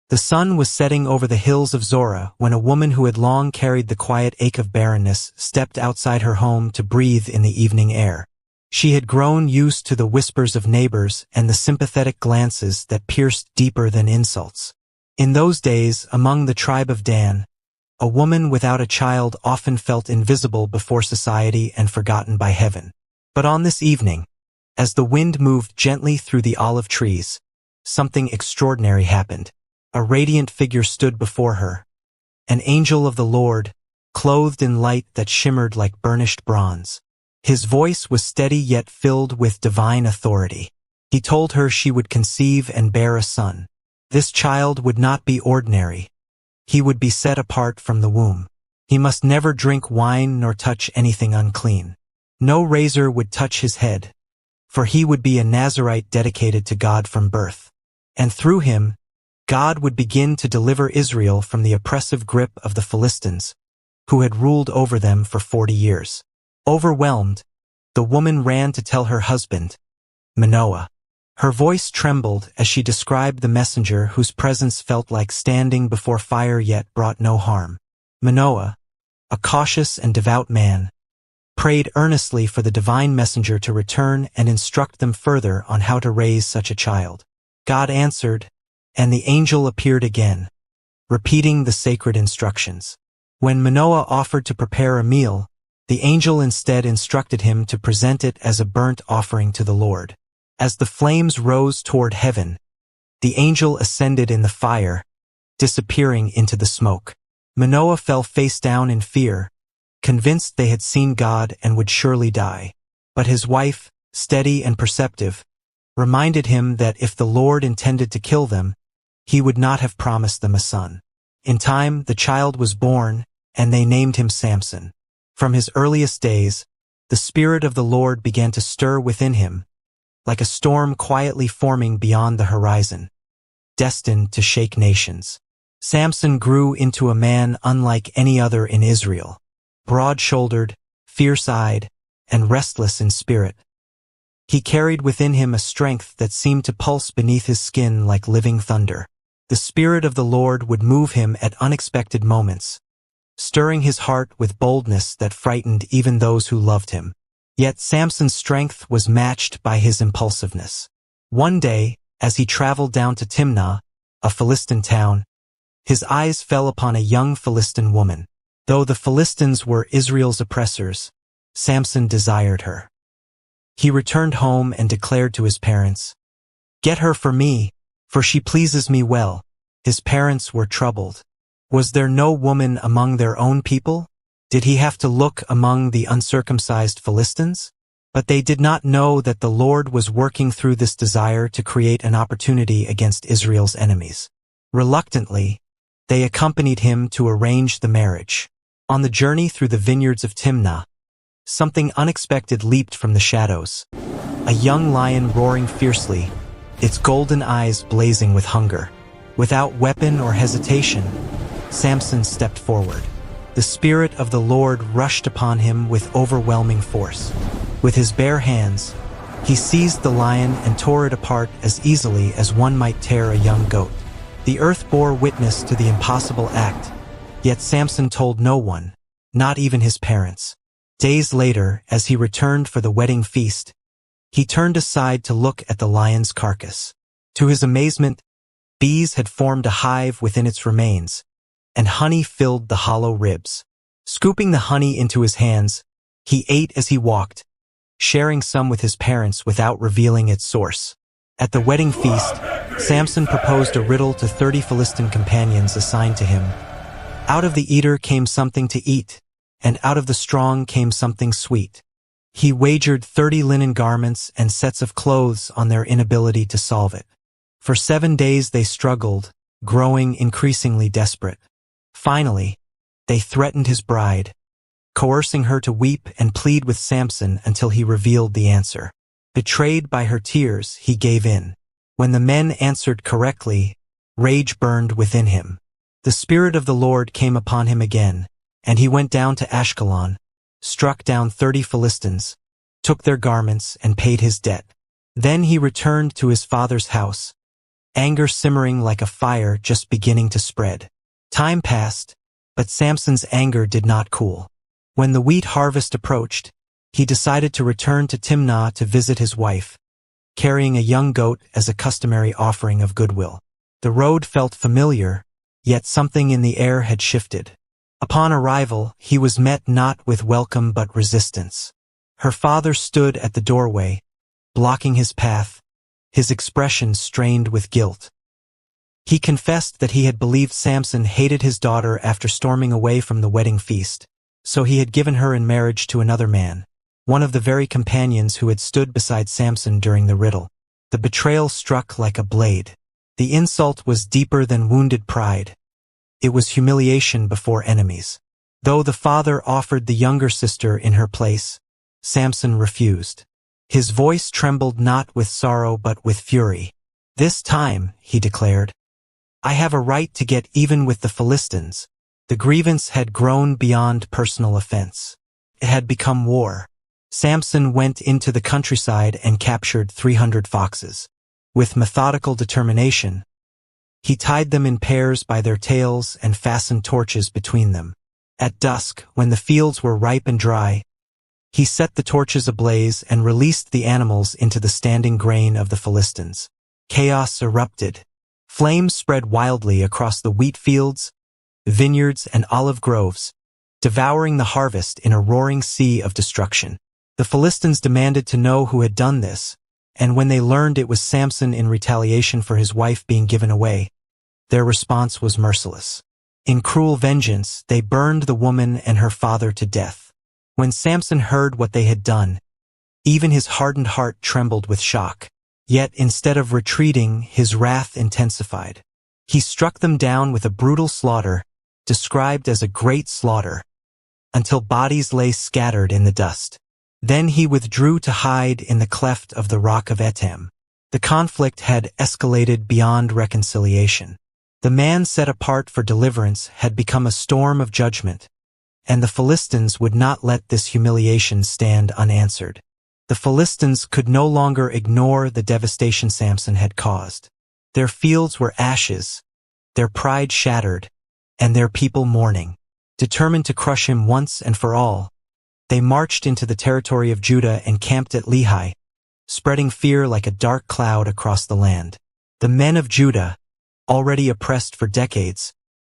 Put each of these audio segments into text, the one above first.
The sun was setting over the hills of Zorah when a woman who had long carried the quiet ache of barrenness stepped outside her home to breathe in the evening air. She had grown used to the whispers of neighbors and the sympathetic glances that pierced deeper than insults. In those days, among the tribe of Dan, a woman without a child often felt invisible before society and forgotten by heaven. But on this evening, as the wind moved gently through the olive trees, something extraordinary happened. A radiant figure stood before her, an angel of the Lord, clothed in light that shimmered like burnished bronze. His voice was steady yet filled with divine authority. He told her she would conceive and bear a son. This child would not be ordinary. He would be set apart from the womb. He must never drink wine nor touch anything unclean. No razor would touch his head, for he would be a Nazirite dedicated to God from birth. And through him, God would begin to deliver Israel from the oppressive grip of the Philistines, who had ruled over them for 40 years. Overwhelmed, the woman ran to tell her husband, Manoah. Her voice trembled as she described the messenger whose presence felt like standing before fire yet brought no harm. Manoah, a cautious and devout man, prayed earnestly for the divine messenger to return and instruct them further on how to raise such a child. God answered, and the angel appeared again, repeating the sacred instructions. When Manoah offered to prepare a meal, the angel instead instructed him to present it as a burnt offering to the Lord. As the flames rose toward heaven, the angel ascended in the fire, disappearing into the smoke. Manoah fell face down in fear, convinced they had seen God and would surely die. But his wife, steady and perceptive, reminded him that if the Lord intended to kill them, he would not have promised them a son. In time, the child was born, and they named him Samson. From his earliest days, the Spirit of the Lord began to stir within him, like a storm quietly forming beyond the horizon, destined to shake nations. Samson grew into a man unlike any other in Israel, broad-shouldered, fierce-eyed, and restless in spirit. He carried within him a strength that seemed to pulse beneath his skin like living thunder. The Spirit of the Lord would move him at unexpected moments, stirring his heart with boldness that frightened even those who loved him. Yet Samson's strength was matched by his impulsiveness. One day, as he traveled down to Timnah, a Philistine town, his eyes fell upon a young Philistine woman. Though the Philistines were Israel's oppressors, Samson desired her. He returned home and declared to his parents, "Get her for me, for she pleases me well." His parents were troubled. Was there no woman among their own people? Did he have to look among the uncircumcised Philistines? But they did not know that the Lord was working through this desire to create an opportunity against Israel's enemies. Reluctantly, they accompanied him to arrange the marriage. On the journey through the vineyards of Timnah, something unexpected leaped from the shadows. A young lion roaring fiercely, its golden eyes blazing with hunger. Without weapon or hesitation, Samson stepped forward. The Spirit of the Lord rushed upon him with overwhelming force. With his bare hands, he seized the lion and tore it apart as easily as one might tear a young goat. The earth bore witness to the impossible act, yet Samson told no one, not even his parents. Days later, as he returned for the wedding feast, he turned aside to look at the lion's carcass. To his amazement, bees had formed a hive within its remains, and honey filled the hollow ribs. Scooping the honey into his hands, he ate as he walked, sharing some with his parents without revealing its source. At the wedding feast, Samson proposed a riddle to 30 Philistine companions assigned to him. Out of the eater came something to eat, and out of the strong came something sweet. He wagered 30 linen garments and sets of clothes on their inability to solve it. For 7 days they struggled, growing increasingly desperate. Finally, they threatened his bride, coercing her to weep and plead with Samson until he revealed the answer. Betrayed by her tears, he gave in. When the men answered correctly, rage burned within him. The Spirit of the Lord came upon him again, and he went down to Ashkelon, struck down 30 Philistines, took their garments, and paid his debt. Then he returned to his father's house, anger simmering like a fire just beginning to spread. Time passed, but Samson's anger did not cool. When the wheat harvest approached, he decided to return to Timnah to visit his wife, carrying a young goat as a customary offering of goodwill. The road felt familiar, yet something in the air had shifted. Upon arrival, he was met not with welcome but resistance. Her father stood at the doorway, blocking his path, his expression strained with guilt. He confessed that he had believed Samson hated his daughter after storming away from the wedding feast, so he had given her in marriage to another man, one of the very companions who had stood beside Samson during the riddle. The betrayal struck like a blade. The insult was deeper than wounded pride. It was humiliation before enemies. Though the father offered the younger sister in her place, Samson refused. His voice trembled not with sorrow but with fury. "This time," he declared, "I have a right to get even with the Philistines." The grievance had grown beyond personal offense. It had become war. Samson went into the countryside and captured 300 foxes. With methodical determination, he tied them in pairs by their tails and fastened torches between them. At dusk, when the fields were ripe and dry, he set the torches ablaze and released the animals into the standing grain of the Philistines. Chaos erupted. Flames spread wildly across the wheat fields, vineyards, and olive groves, devouring the harvest in a roaring sea of destruction. The Philistines demanded to know who had done this, and when they learned it was Samson in retaliation for his wife being given away, their response was merciless. In cruel vengeance, they burned the woman and her father to death. When Samson heard what they had done, even his hardened heart trembled with shock. Yet instead of retreating, his wrath intensified. He struck them down with a brutal slaughter, described as a great slaughter, until bodies lay scattered in the dust. Then he withdrew to hide in the cleft of the rock of Etam. The conflict had escalated beyond reconciliation. The man set apart for deliverance had become a storm of judgment, and the Philistines would not let this humiliation stand unanswered. The Philistines could no longer ignore the devastation Samson had caused. Their fields were ashes, their pride shattered, and their people mourning. Determined to crush him once and for all, they marched into the territory of Judah and camped at Lehi, spreading fear like a dark cloud across the land. The men of Judah, already oppressed for decades,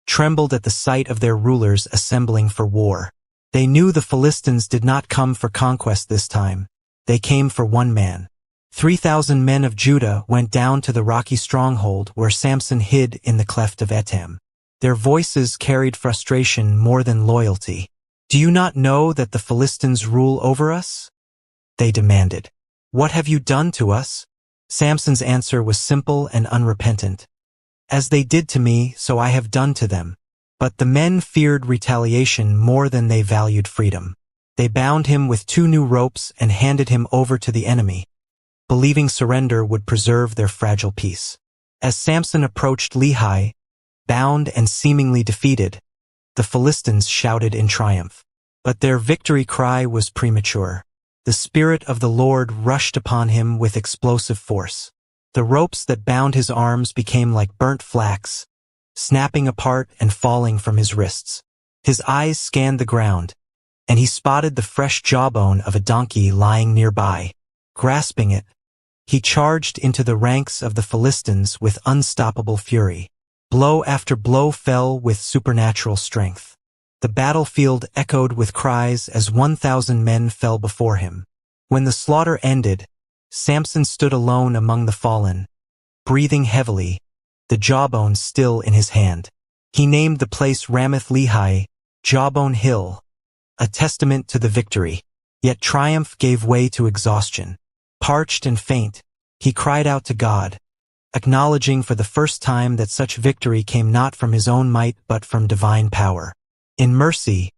trembled at the sight of their rulers assembling for war. They knew the Philistines did not come for conquest this time. They came for one man. 3,000 men of Judah went down to the rocky stronghold where Samson hid in the cleft of Etam. Their voices carried frustration more than loyalty. "Do you not know that the Philistines rule over us?" they demanded. "What have you done to us?" Samson's answer was simple and unrepentant. "As they did to me, so I have done to them." But the men feared retaliation more than they valued freedom. They bound him with 2 new ropes and handed him over to the enemy, believing surrender would preserve their fragile peace. As Samson approached Lehi, bound and seemingly defeated, the Philistines shouted in triumph. But their victory cry was premature. The Spirit of the Lord rushed upon him with explosive force. The ropes that bound his arms became like burnt flax, snapping apart and falling from his wrists. His eyes scanned the ground, and he spotted the fresh jawbone of a donkey lying nearby. Grasping it, he charged into the ranks of the Philistines with unstoppable fury. Blow after blow fell with supernatural strength. The battlefield echoed with cries as 1,000 men fell before him. When the slaughter ended, Samson stood alone among the fallen, breathing heavily, the jawbone still in his hand. He named the place Ramath Lehi, Jawbone Hill, a testament to the victory. Yet triumph gave way to exhaustion. Parched and faint, he cried out to God, acknowledging for the first time that such victory came not from his own might but from divine power. In mercy,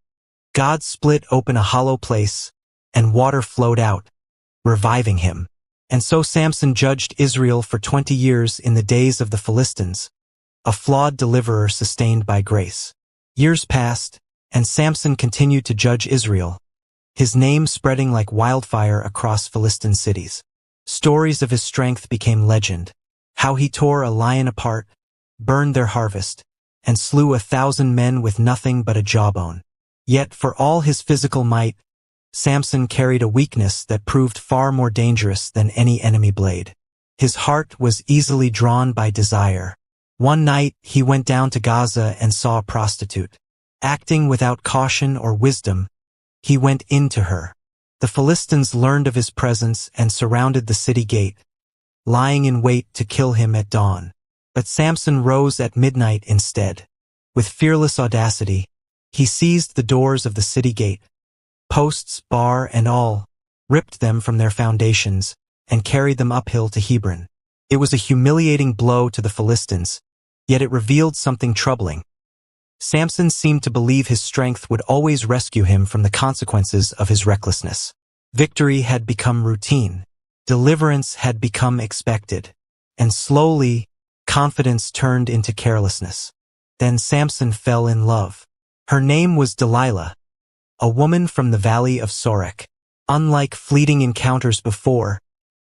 God split open a hollow place, and water flowed out, reviving him. And so Samson judged Israel for 20 years in the days of the Philistines, a flawed deliverer sustained by grace. Years passed, and Samson continued to judge Israel, his name spreading like wildfire across Philistine cities. Stories of his strength became legend, how he tore a lion apart, burned their harvest, and slew 1,000 men with nothing but a jawbone. Yet for all his physical might, Samson carried a weakness that proved far more dangerous than any enemy blade. His heart was easily drawn by desire. One night, he went down to Gaza and saw a prostitute. Acting without caution or wisdom, he went into her. The Philistines learned of his presence and surrounded the city gate, lying in wait to kill him at dawn. But Samson rose at midnight instead. With fearless audacity, he seized the doors of the city gate, posts, bar, and all, ripped them from their foundations, and carried them uphill to Hebron. It was a humiliating blow to the Philistines, yet it revealed something troubling. Samson seemed to believe his strength would always rescue him from the consequences of his recklessness. Victory had become routine. Deliverance had become expected. And slowly, confidence turned into carelessness. Then Samson fell in love. Her name was Delilah, a woman from the valley of Sorek. Unlike fleeting encounters before,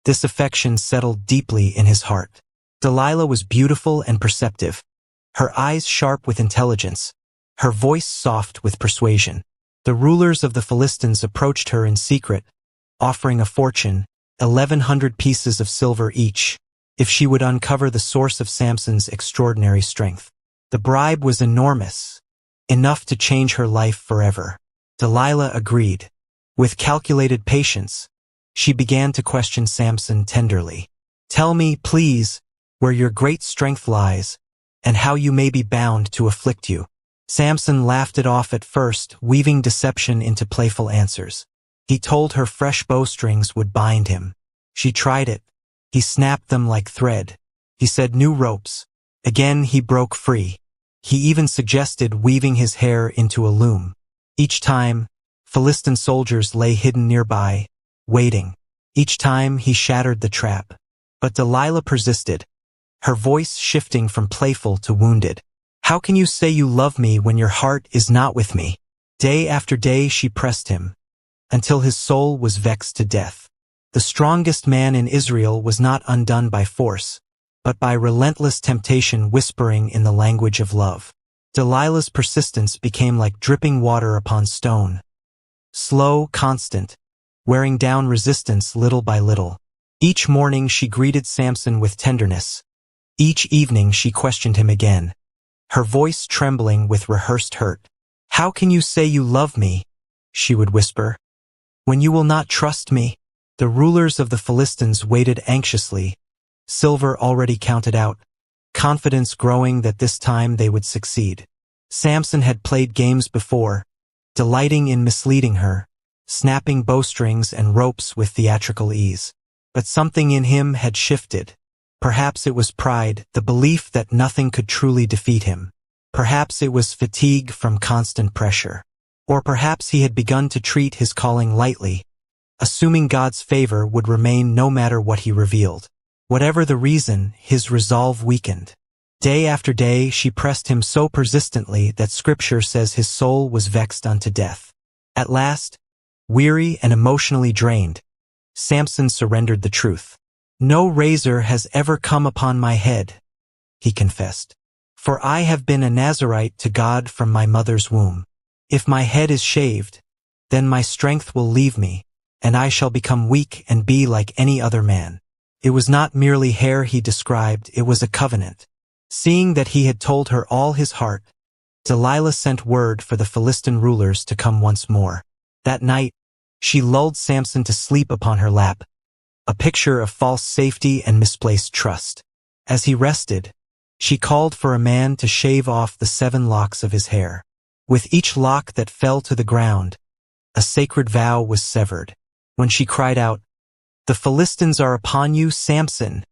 this affection settled deeply in his heart. Delilah was beautiful and perceptive, her eyes sharp with intelligence, her voice soft with persuasion. The rulers of the Philistines approached her in secret, offering a fortune, 1,100 pieces of silver each, if she would uncover the source of Samson's extraordinary strength. The bribe was enormous, enough to change her life forever. Delilah agreed. With calculated patience, she began to question Samson tenderly. "Tell me, please, where your great strength lies, and how you may be bound to afflict you." Samson laughed it off at first, weaving deception into playful answers. He told her fresh bowstrings would bind him. She tried it. He snapped them like thread. He said new ropes. Again he broke free. He even suggested weaving his hair into a loom. Each time, Philistine soldiers lay hidden nearby, waiting. Each time he shattered the trap. But Delilah persisted, her voice shifting from playful to wounded. "How can you say you love me when your heart is not with me?" Day after day she pressed him, until his soul was vexed to death. The strongest man in Israel was not undone by force, but by relentless temptation whispering in the language of love. Delilah's persistence became like dripping water upon stone. Slow, constant, wearing down resistance little by little. Each morning she greeted Samson with tenderness. Each evening she questioned him again, her voice trembling with rehearsed hurt. "How can you say you love me," she would whisper, "when you will not trust me?" The rulers of the Philistines waited anxiously, silver already counted out, confidence growing that this time they would succeed. Samson had played games before, delighting in misleading her, snapping bowstrings and ropes with theatrical ease. But something in him had shifted. Perhaps it was pride, the belief that nothing could truly defeat him. Perhaps it was fatigue from constant pressure. Or perhaps he had begun to treat his calling lightly, assuming God's favor would remain no matter what he revealed. Whatever the reason, his resolve weakened. Day after day she pressed him so persistently that Scripture says his soul was vexed unto death. At last, weary and emotionally drained, Samson surrendered the truth. "No razor has ever come upon my head," he confessed, "for I have been a Nazirite to God from my mother's womb. If my head is shaved, then my strength will leave me, and I shall become weak and be like any other man." It was not merely hair he described, it was a covenant. Seeing that he had told her all his heart, Delilah sent word for the Philistine rulers to come once more. That night, she lulled Samson to sleep upon her lap, a picture of false safety and misplaced trust. As he rested, she called for a man to shave off the 7 locks of his hair. With each lock that fell to the ground, a sacred vow was severed. When she cried out, "The Philistines are upon you, Samson,"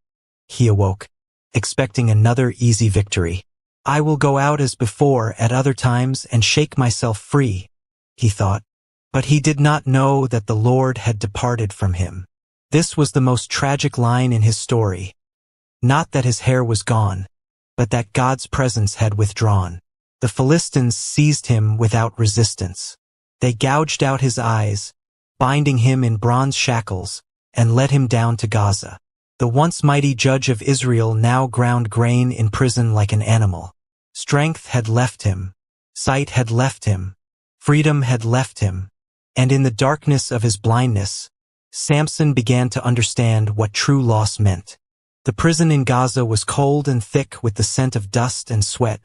he awoke, expecting another easy victory. "I will go out as before at other times and shake myself free," he thought. But he did not know that the Lord had departed from him. This was the most tragic line in his story. Not that his hair was gone, but that God's presence had withdrawn. The Philistines seized him without resistance. They gouged out his eyes, binding him in bronze shackles, and led him down to Gaza. The once mighty judge of Israel now ground grain in prison like an animal. Strength had left him. Sight had left him. Freedom had left him. And in the darkness of his blindness, Samson began to understand what true loss meant. The prison in Gaza was cold and thick with the scent of dust and sweat,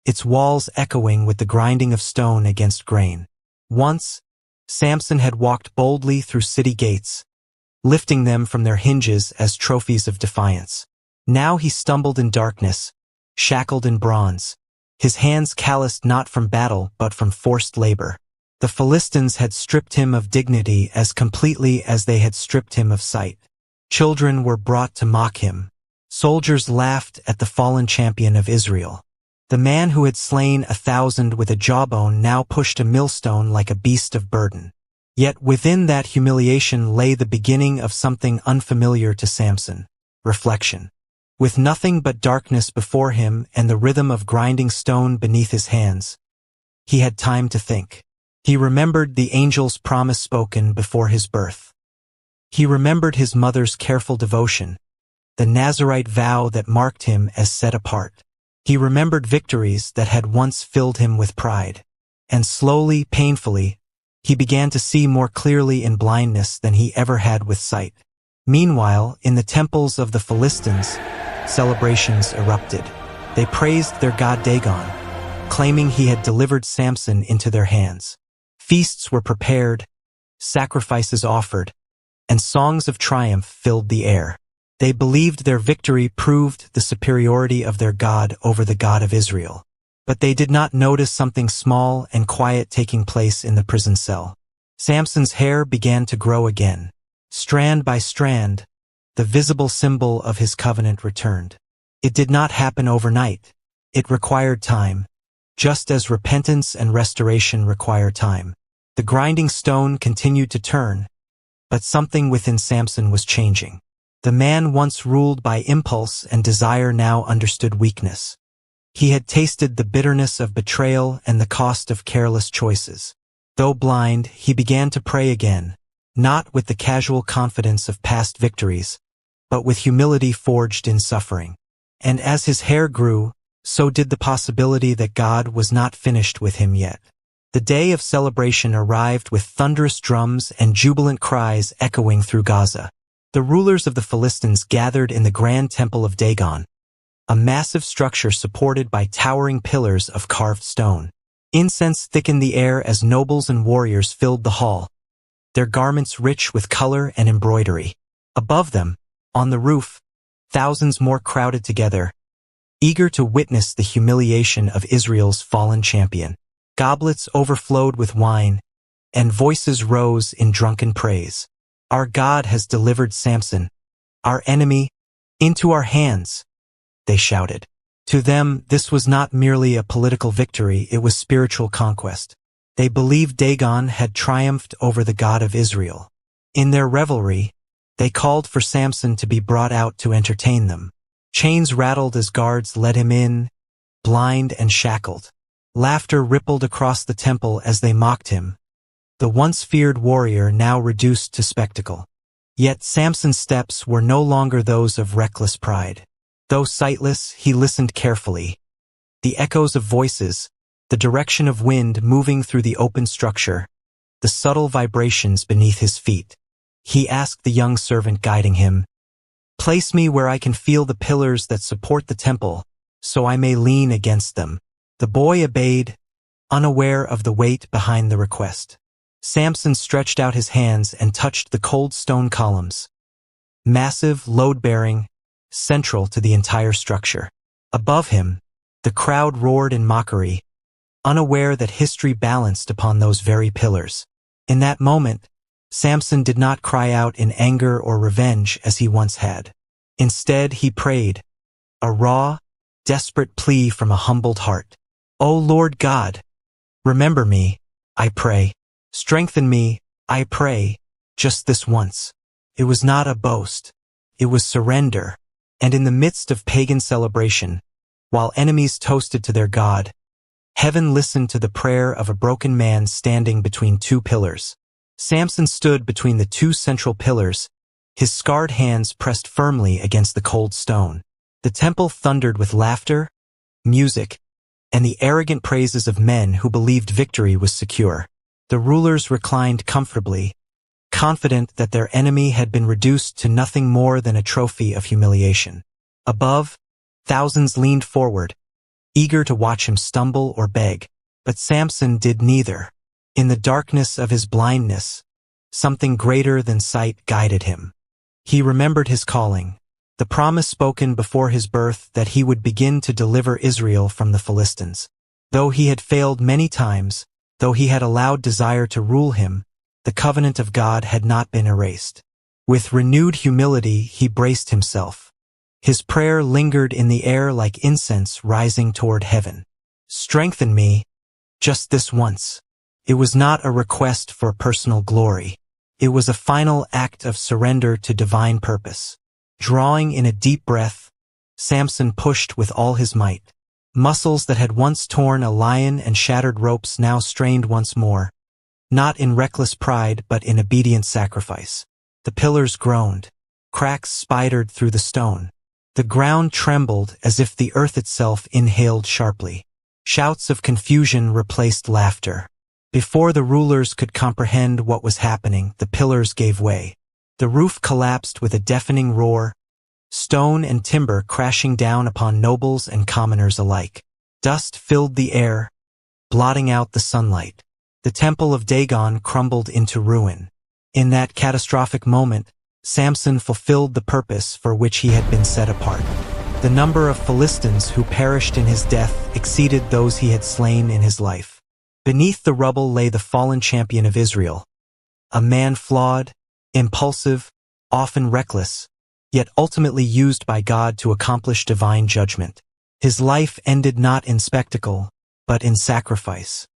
its walls echoing with the grinding of stone against grain. Once, Samson had walked boldly through city gates, lifting them from their hinges as trophies of defiance. Now he stumbled in darkness, shackled in bronze, his hands calloused not from battle but from forced labor. The Philistines had stripped him of dignity as completely as they had stripped him of sight. Children were brought to mock him. Soldiers laughed at the fallen champion of Israel. The man who had slain 1,000 with a jawbone now pushed a millstone like a beast of burden. Yet within that humiliation lay the beginning of something unfamiliar to Samson: reflection. With nothing but darkness before him and the rhythm of grinding stone beneath his hands, he had time to think. He remembered the angel's promise spoken before his birth. He remembered his mother's careful devotion, the Nazirite vow that marked him as set apart. He remembered victories that had once filled him with pride. And slowly, painfully, he began to see more clearly in blindness than he ever had with sight. Meanwhile, in the temples of the Philistines, celebrations erupted. They praised their god Dagon, claiming he had delivered Samson into their hands. Feasts were prepared, sacrifices offered, and songs of triumph filled the air. They believed their victory proved the superiority of their God over the God of Israel. But they did not notice something small and quiet taking place in the prison cell. Samson's hair began to grow again. Strand by strand, the visible symbol of his covenant returned. It did not happen overnight. It required time, just as repentance and restoration require time. The grinding stone continued to turn, but something within Samson was changing. The man once ruled by impulse and desire now understood weakness. He had tasted the bitterness of betrayal and the cost of careless choices. Though blind, he began to pray again, not with the casual confidence of past victories, but with humility forged in suffering. And as his hair grew, so did the possibility that God was not finished with him yet. The day of celebration arrived with thunderous drums and jubilant cries echoing through Gaza. The rulers of the Philistines gathered in the grand temple of Dagon, a massive structure supported by towering pillars of carved stone. Incense thickened the air as nobles and warriors filled the hall, their garments rich with color and embroidery. Above them, on the roof, thousands more crowded together, eager to witness the humiliation of Israel's fallen champion. Goblets overflowed with wine, and voices rose in drunken praise. Our God has delivered Samson, our enemy, into our hands, they shouted. To them, this was not merely a political victory, it was spiritual conquest. They believed Dagon had triumphed over the God of Israel. In their revelry, they called for Samson to be brought out to entertain them. Chains rattled as guards led him in, blind and shackled. Laughter rippled across the temple as they mocked him, the once feared warrior now reduced to spectacle. Yet Samson's steps were no longer those of reckless pride. Though sightless, he listened carefully. The echoes of voices, the direction of wind moving through the open structure, the subtle vibrations beneath his feet. He asked the young servant guiding him, "Place me where I can feel the pillars that support the temple, so I may lean against them." The boy obeyed, unaware of the weight behind the request. Samson stretched out his hands and touched the cold stone columns, massive, load-bearing, central to the entire structure. Above him, the crowd roared in mockery, unaware that history balanced upon those very pillars. In that moment, Samson did not cry out in anger or revenge as he once had. Instead, he prayed, a raw, desperate plea from a humbled heart. "O Lord God, remember me, I pray. Strengthen me, I pray, just this once." It was not a boast. It was surrender. And in the midst of pagan celebration, while enemies toasted to their God, heaven listened to the prayer of a broken man standing between two pillars. Samson stood between the two central pillars, his scarred hands pressed firmly against the cold stone. The temple thundered with laughter, music, and the arrogant praises of men who believed victory was secure. The rulers reclined comfortably, confident that their enemy had been reduced to nothing more than a trophy of humiliation. Above, thousands leaned forward, eager to watch him stumble or beg. But Samson did neither. In the darkness of his blindness, something greater than sight guided him. He remembered his calling, the promise spoken before his birth that he would begin to deliver Israel from the Philistines. Though he had failed many times, though he had allowed desire to rule him, the covenant of God had not been erased. With renewed humility, he braced himself. His prayer lingered in the air like incense rising toward heaven. "Strengthen me, just this once." It was not a request for personal glory. It was a final act of surrender to divine purpose. Drawing in a deep breath, Samson pushed with all his might. Muscles that had once torn a lion and shattered ropes now strained once more, not in reckless pride but in obedient sacrifice. The pillars groaned. Cracks spidered through the stone. The ground trembled as if the earth itself inhaled sharply. Shouts of confusion replaced laughter. Before the rulers could comprehend what was happening, the pillars gave way. The roof collapsed with a deafening roar, stone and timber crashing down upon nobles and commoners alike. Dust filled the air, blotting out the sunlight. The temple of Dagon crumbled into ruin. In that catastrophic moment, Samson fulfilled the purpose for which he had been set apart. The number of Philistines who perished in his death exceeded those he had slain in his life. Beneath the rubble lay the fallen champion of Israel, a man flawed, impulsive, often reckless, yet ultimately used by God to accomplish divine judgment. His life ended not in spectacle, but in sacrifice.